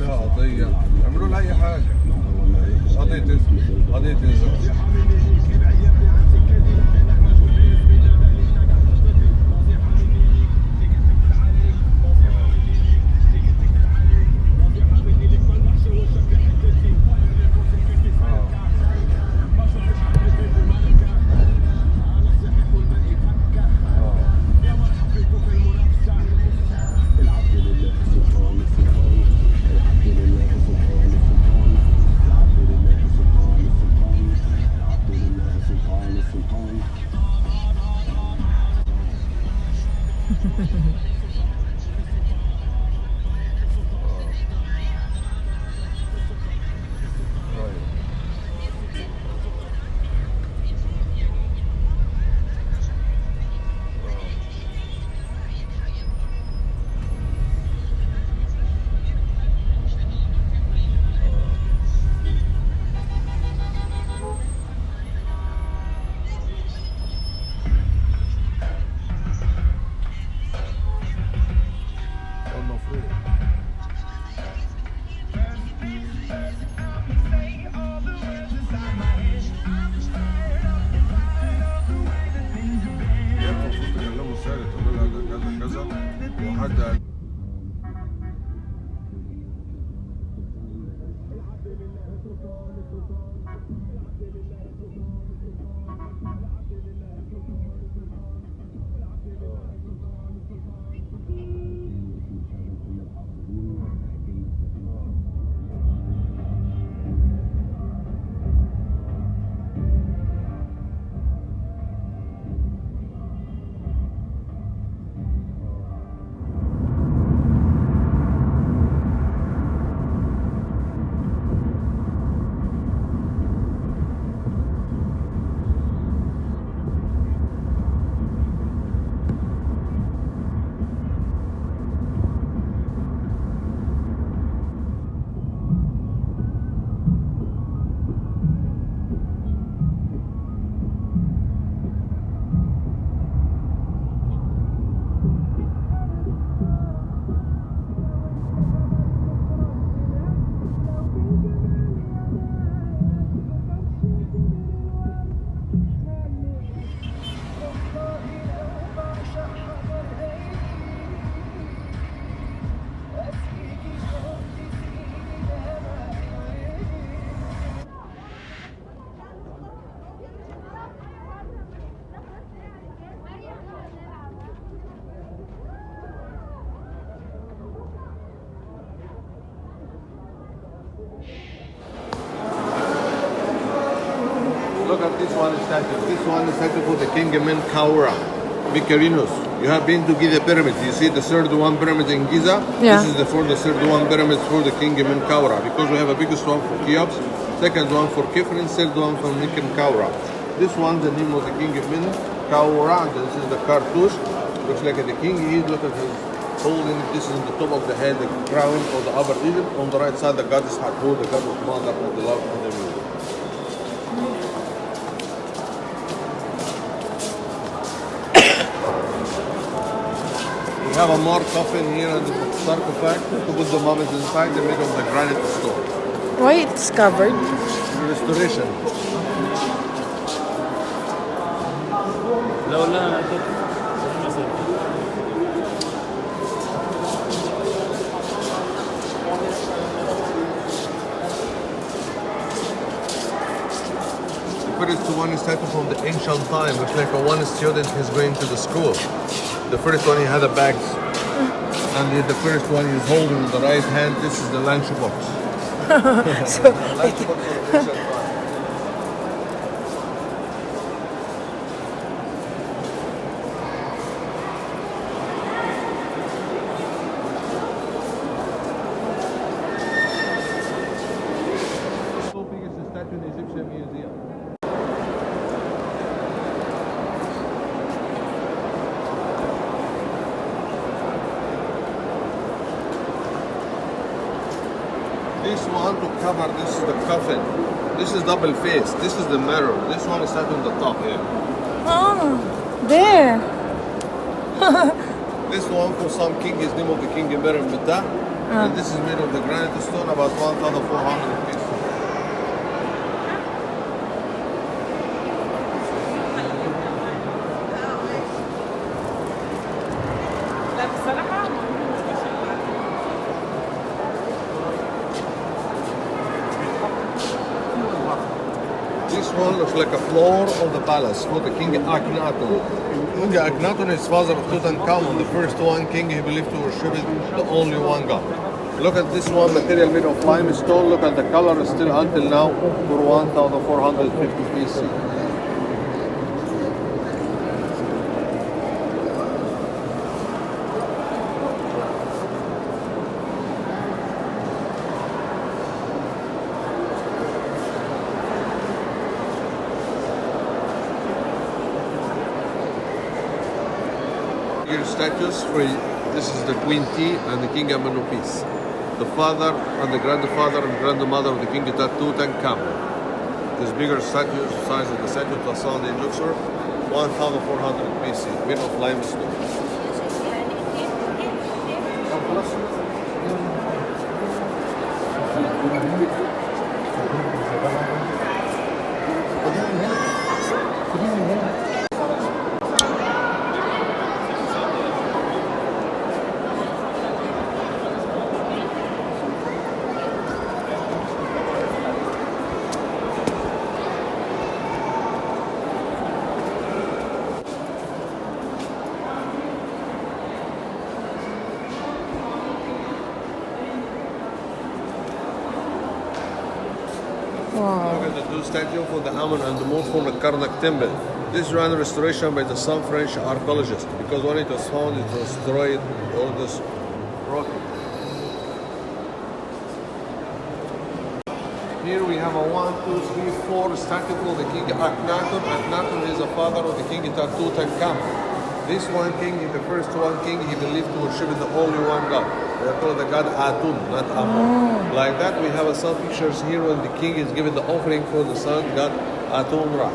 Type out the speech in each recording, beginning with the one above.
لها قضيه، يعملوا لها اي حاجه. قضيه انزال. Look at this one statue. This one is statue for the King Kaura, Mykonos. You have been to Giza pyramids. You see the third one pyramid in Giza? Yeah. This is the third one pyramid for the King Kaura, because we have a biggest one for Cheops, second one for Kefren, third one for Kaura. This one, the name of the King Kaura. This is the cartouche. Looks like the king. Look at his holding. This is the top of the head, the crown of the upper Egypt. On the right side, the goddess Hathor, the god of mother, of the love and the music. We have a more coffin here in the sarcophagus to put the mummies inside. They made of the granite stone. Why it's covered? Restoration. The first one is taken from the ancient time. It's like one student is going to the school. The first one he had a bag, and the first one he's holding in the right hand. This is the lunchbox. Lunchbox. This one to cover, this is the coffin. This is double face. This is the mirror. This one is set on the top here. Oh, there. This one for some king is name of the king Mirror Mita. And this is made of the granite stone, about 1,400 pieces. This one looks like a floor of the palace for the king Akhenaten. King Akhenaten is father of Tutankhamun, the first one king he believed to worship the only one God. Look at this one, material made of limestone. Look at the color, is still until now for 1,450 BC. Here statues for this is the Queen T and the King Amenhotep, the father and the grandfather and grandmother of the King Tutankhamun. This bigger statue, the size of the statue of Tassan in Luxor, 1,400 BC, made of limestone. Wow. Look at the two statues for the Amun and the Moon from the Karnak temple. This ran restoration by the some French archaeologists because when it was found, it was destroyed all this broken. Here we have a 1, 2, 3, 4 statue for the king Akhenaten. Akhenaten is the father of the king Tutankhamun. This one king is the first one king he believed to worship the only one God. They call the god Atun, not Amun. Like that, we have some pictures here when the king is giving the offering for the sun god Atun Ra.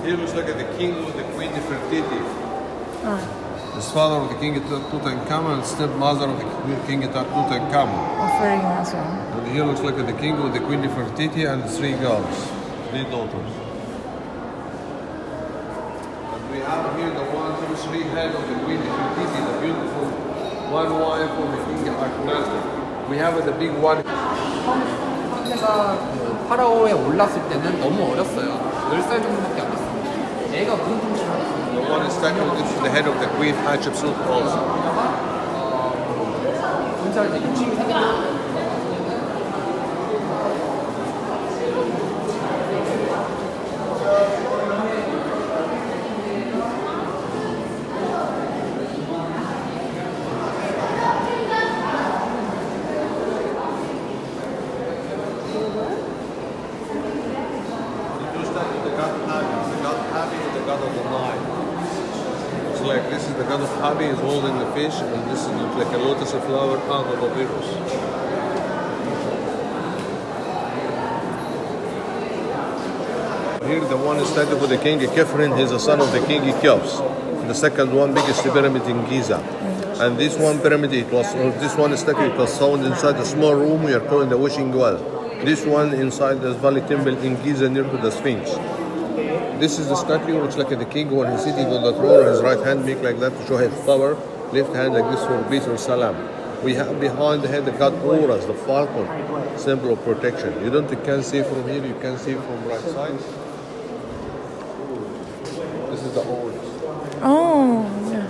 Here looks like the king with the queen Nefertiti. His father of the king Tutankhamun and stepmother of the king Tutankhamun. Offering as well. And here looks like the king with the queen Nefertiti and 3 girls, 3 daughters. And we have here the 1, 2, 3 head of the queen Nefertiti, the beautiful one wife of the king Akhenaten. We have the big one. 제가 그 파라오에 올랐을 때는 너무 어렸어요. 10살 정도밖에 안 됐어요. 애가 무슨 짓을 하겠어요? The one statue, this is the head of the queen Hatshepsut also. 군사 이제 욕심이 생겼어요. Like this is the god of Habi is holding the fish, and this is like a lotus flower out of the papyrus. Here the one is statue for the king Kefren, he's the son of the king Cheops. The second one biggest pyramid in Giza. And this one pyramid, this one statue, it was found inside a small room we are calling the wishing well. This one inside the Valley Temple in Giza near to the Sphinx. This is the statue, looks like the king when he's sitting on the throne, his right hand make like that to show his power, left hand like this for peace or salam. We have behind the head the god Horus, the falcon, symbol of protection. You can't see from here, you can see from right side. This is the Horus. Oh, yeah.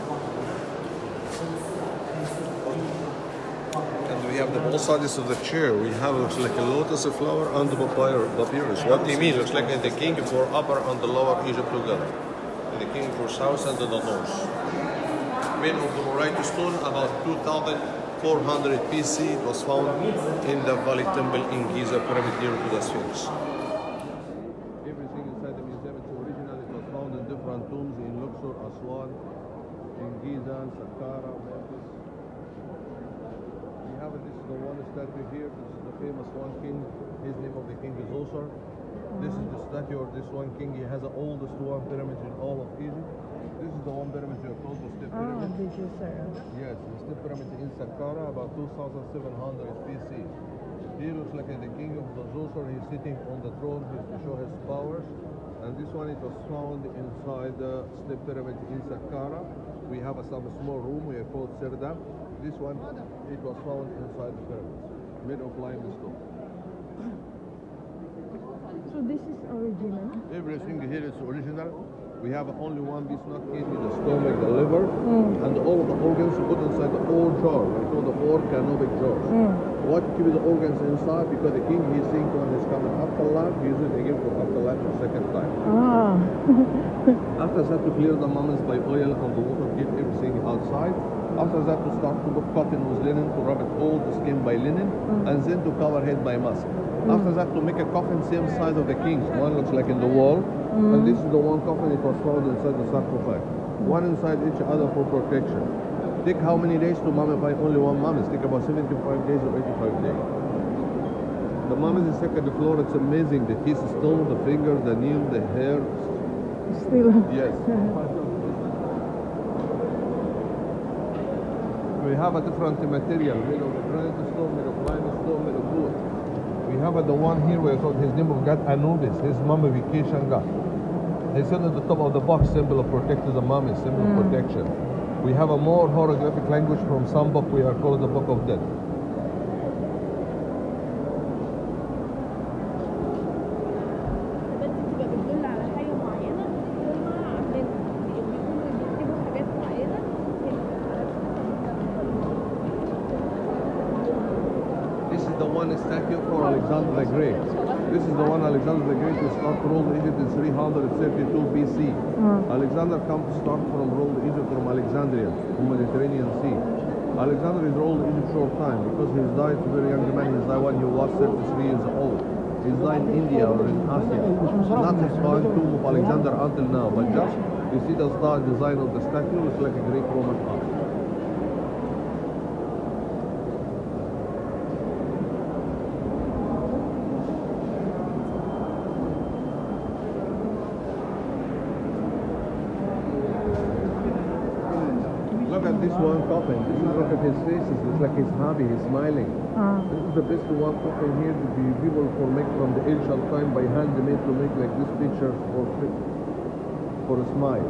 And we have the both sides of the chair. We have looks like a lotus flower and the papyrus. What do you mean? Looks like the king for upper and the lower Egypt together. And the king for south and the north. made of the Morite stone, about 2,400 BC. It was found in the Valley Temple in Giza pyramid near to the Sphinx. Everything inside the museum is original. It was found in different tombs in Luxor, Aswan, in Giza, Saqqara, Memphis. This is the one statue here. This is the famous one king. His name of the king is Osir. This is the statue of this one king. He has the oldest one pyramid in all of Egypt. This is the one pyramid you called the Step Pyramid. Did you say? Yes, the Step Pyramid in Saqqara, about 2,700 BC. He looks like the king of the Zoser. He's sitting on the throne to show his powers. And this one, it was found inside the Step Pyramid in Saqqara. We have some small room we are called Sirda. This one, it was found inside the pyramid, made of limestone. So this is original? Everything here is original. We have only one piece not in the stomach, the liver, and all of the organs put inside the old jar. We call the four canopic jars. What keeps the organs inside? Because the king, he thinks when he's coming afterlife, he uses it again for afterlife the second time. After that, to clear the mummies by oil and the water, get everything outside. After that, to start to put cotton with linen, to rub it all the skin by linen, and then to cover head by musk. After that, to make a coffin same size of the king's. One looks like in the wall, and this is the one coffin it was found inside the sarcophagus. One inside each other for protection. Take how many days to mummify only one mummy? Take about 75 days or 85 days. The mummy is second floor. It's amazing. The teeth still, the finger, the nail, the hair. Still? Yes. We have a different material, made of granite stone, made of limestone, made of wood. We have the one here where his name of God Anubis, his mummification god. He said at the top of the box, symbol of protecting the mummy, symbol of protection. We have a more hieroglyphic language from some book we are called the Book of Death. Statue for Alexander the Great. This is the one Alexander the Great who started to rule Egypt in 332 BC. Alexander comes to start from rule Egypt from Alexandria, from Mediterranean Sea. Alexander is ruled Egypt short time because he died a very young man. He died when he was 33 years old. He died in India or in Asia. Not the tomb of Alexander until now, but just you see the star design of the statue. It's like a Greek Roman art. Look at this one coffin. Look at his face. It's like he's happy, he's smiling. This is the best one coffin here that the people for make from the ancient time by hand made to make like this picture for a smile.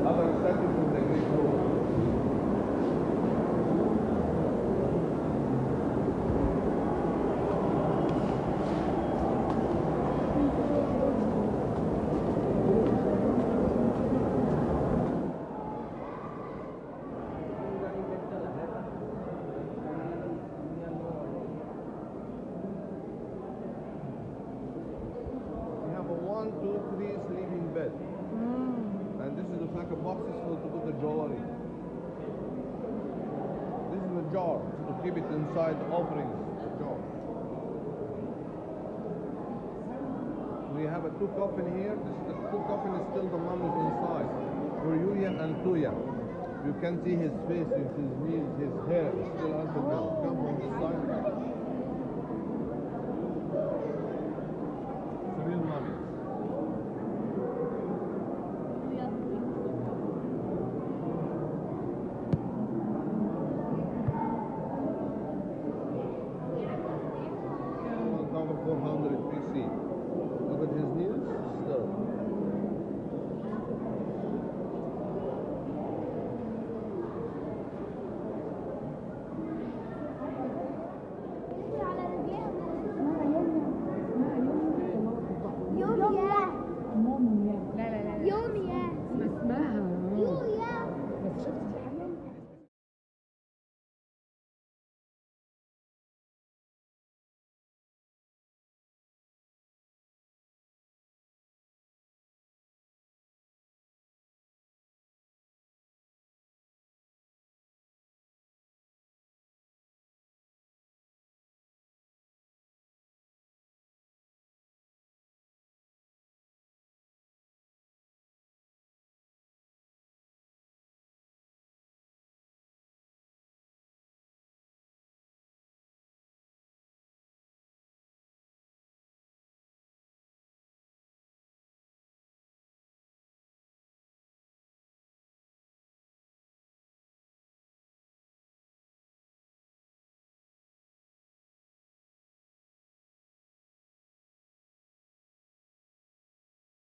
Other statues from the Greek Roman. One, two, three sleeping bed. And this is like a boxes for to put the jewelry. This is a jar to keep it inside the offerings. The jar. We have a two coffin here. This is the two coffin is still the mummies inside. For Yuya and Tuya. You can see his face, his knees, his hair is still until now. Come on this side. Real mummy.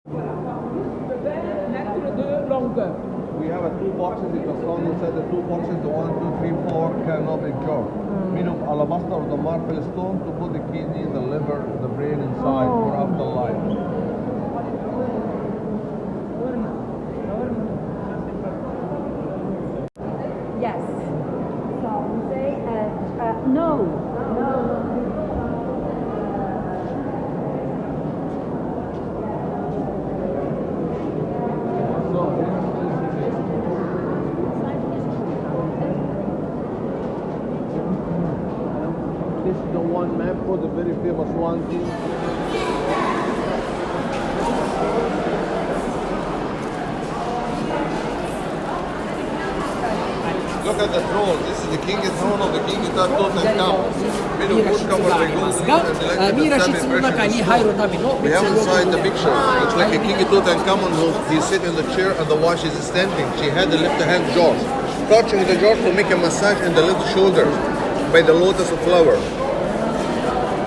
We have two boxes. It was found inside the two boxes, the 1, 2, 3, 4 canopy jar. Made of alabaster or the marble stone to put the kidney, the liver, the brain inside for afterlife. Yes. So we say no. No. This is the one map for the very famous one thing. Look at the throne. This is the king's throne of the king Tutankhamun. Made of wood covered by gold We have inside the picture. It's like a king Tutankhamun who he's sitting in the chair and the wife is standing. She had the left hand jaw, touching the jaw to make a massage in the left shoulder by the lotus flower.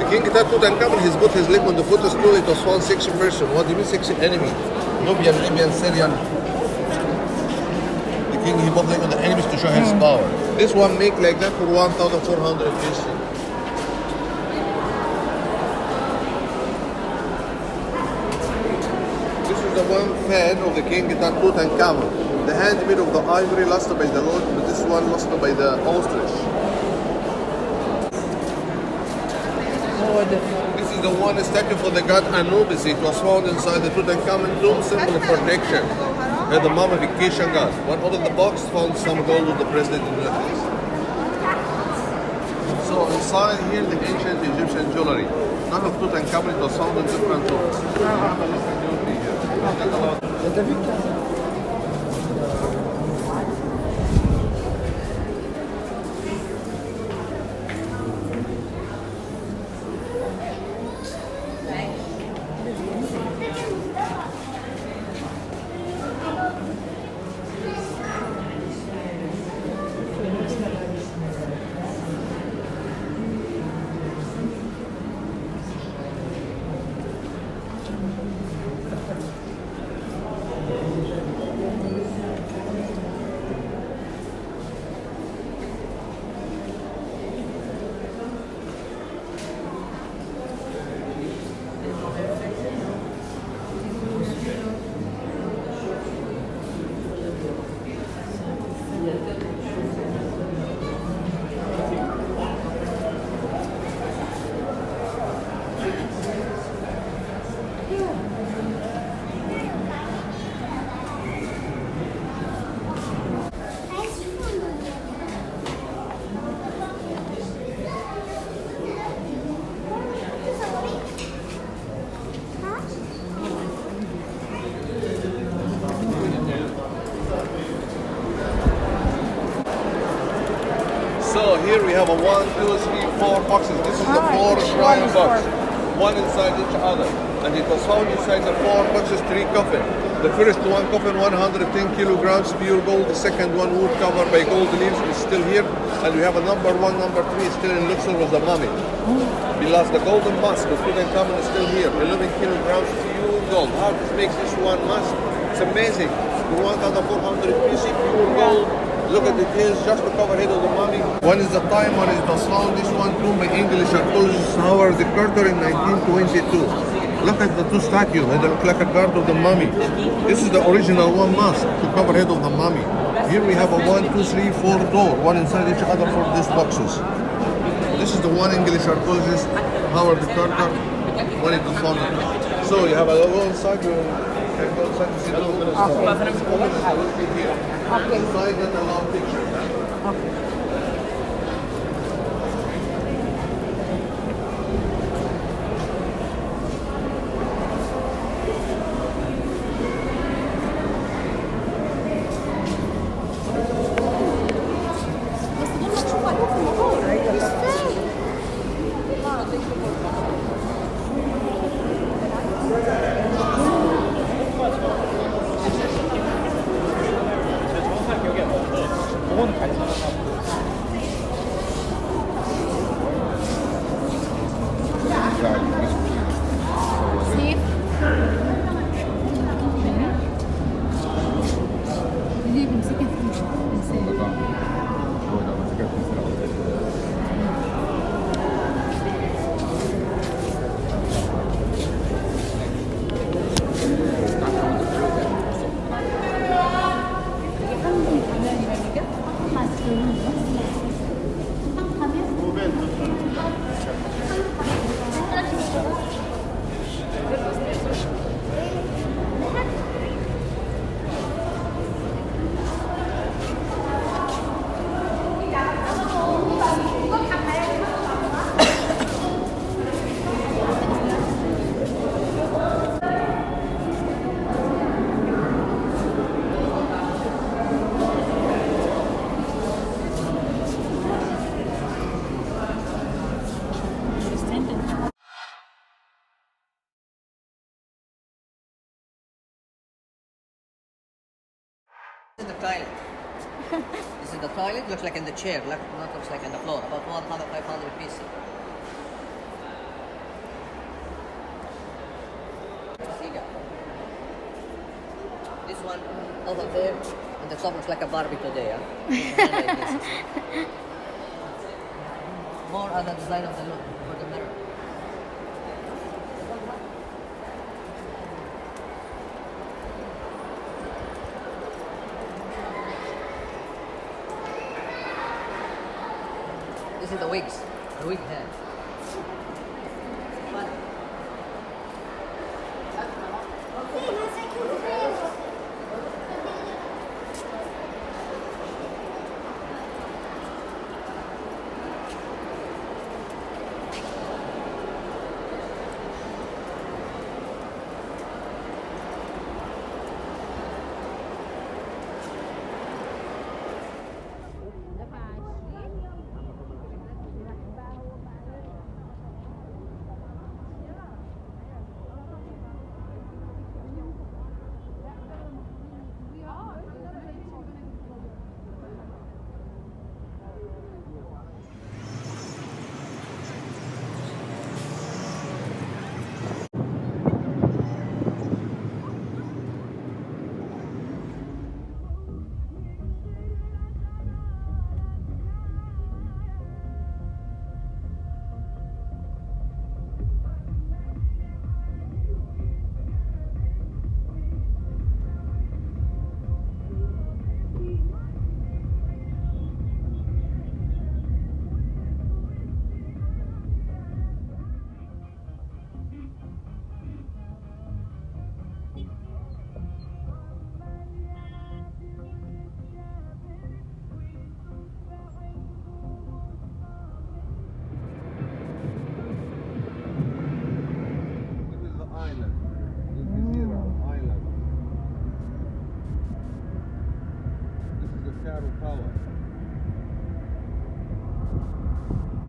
The king Tutankhamun, he's put his leg on the footstool. It was found 60 person. What do you mean 60 enemy? Nubian, Libyan, Syrian. King, he put leg on the enemies to show his power. This one make like that for 1,400 BC. This is the one fan of the king Tutankhamun. The hand made of the ivory lusted by the Lord, but this one lusted by the ostrich. This is the one statue for the god Anubis. It was found inside the Tutankhamun tomb, symbol of protection. And the mummification god. One opened the box, found some gold with the president in the place. So inside here, the ancient Egyptian jewelry. None of Tutankhamun, it was found in different tombs. Have a look and you'll be here. So here we have a 1, 2, 3, 4 boxes. This is the 4 shrine box, one inside each other. And it was found inside the 4 boxes 3 coffins. The first one coffin 110 kilograms pure gold. The second one wood covered by gold leaves is still here. And we have a number 1, number 3 still in Luxor with the mummy. We lost the golden mask of Tutankhamun is still here. 11 kilograms pure gold. How to make this one mask? It's amazing. 1,400 BC pure gold. Look at the details just to cover head of the mummy. One is the time when it was found. This one too by English archaeologist Howard Carter in 1922. Look at the 2 statues. They look like a guard of the mummy. This is the original one mask to cover head of the mummy. Here we have a 1, 2, 3, 4 door, one inside each other for these boxes. This is the one English archaeologist Howard Carter when it was found. So you have a logo inside. You can go inside to see the logo. Okay. Inside that a long picture. Okay. 그거는 괜찮아. This is the toilet. This is the toilet. Looks like in the chair. Not looks like in the floor. About 1,500 pieces. This one over there, and the top looks like a barbecue there. More on the design of the look for the mirror. This is the wigs, the wig head. Tower.